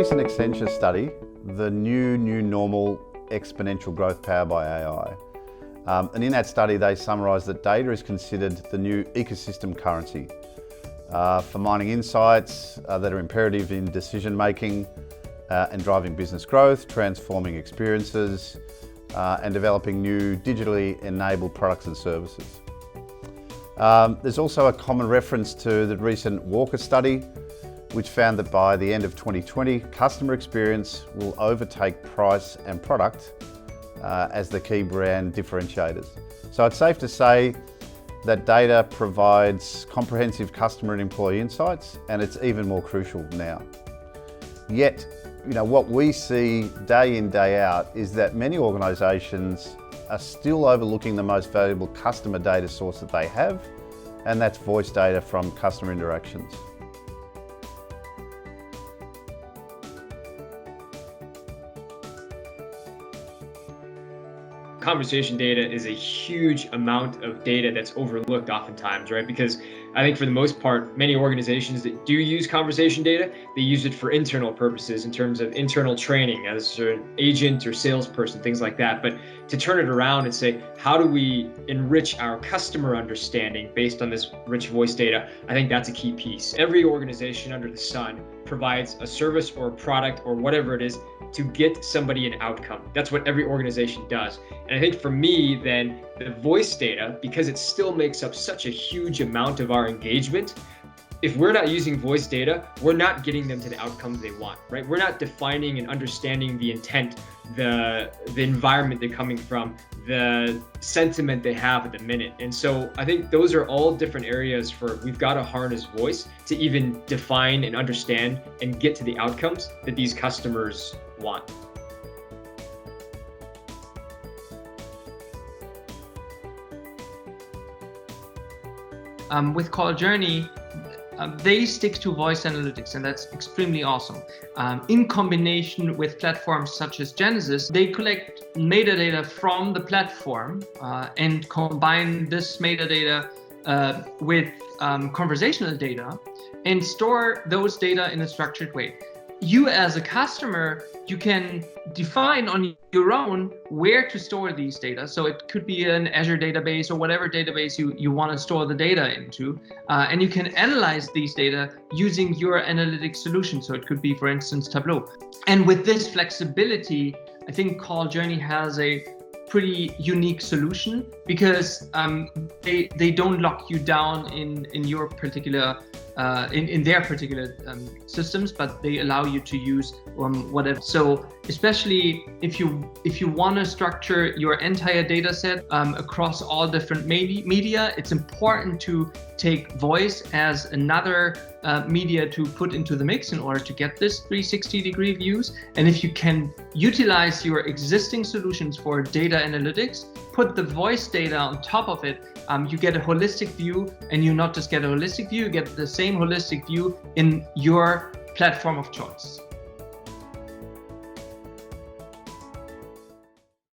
recent Accenture study, the new normal exponential growth powered by AI. And in that study, they summarised that data is considered the new ecosystem currency for mining insights that are imperative in decision making and driving business growth, transforming experiences, and developing new digitally enabled products and services. There's also a common reference to the recent Walker study, which found that by the end of 2020, customer experience will overtake price and product as the key brand differentiators. So it's safe to say that data provides comprehensive customer and employee insights, and it's even more crucial now. Yet, what we see day in, day out is that many organisations are still overlooking the most valuable customer data source that they have, and that's voice data from customer interactions. Conversation data is a huge amount of data that's overlooked oftentimes, right? Because I think for the most part, many organizations that do use conversation data, they use it for internal purposes in terms of internal training as an agent or salesperson, things like that. But to turn it around and say, how do we enrich our customer understanding based on this rich voice data? I think that's a key piece. Every organization under the sun provides a service or a product or whatever it is to get somebody an outcome. That's what every organization does. And I think for me, then, the voice data, because it still makes up such a huge amount of our engagement, if we're not using voice data, we're not getting them to the outcomes they want, right? We're not defining and understanding the intent, the environment they're coming from, the sentiment they have at the minute. And so I think those are all different areas for we've got to harness voice to even define and understand and get to the outcomes that these customers want. With Call Journey, they stick to voice analytics, and that's extremely awesome. In combination with platforms such as Genesys, they collect metadata from the platform and combine this metadata with conversational data and store those data in a structured way. You as a customer, you can define on your own where to store these data. So it could be an Azure database or whatever database you want to store the data into. And you can analyze these data using your analytics solution. So it could be, for instance, Tableau. And with this flexibility, I think Call Journey has a pretty unique solution because they don't lock you down in your particular in their particular systems, but they allow you to use whatever. So especially if you want to structure your entire data set across all different media, it's important to take voice as another media to put into the mix in order to get this 360-degree views. And if you can utilize your existing solutions for data analytics, put the voice data on top of it, you get a holistic view, and you not just get a holistic view, you get the same holistic view in your platform of choice.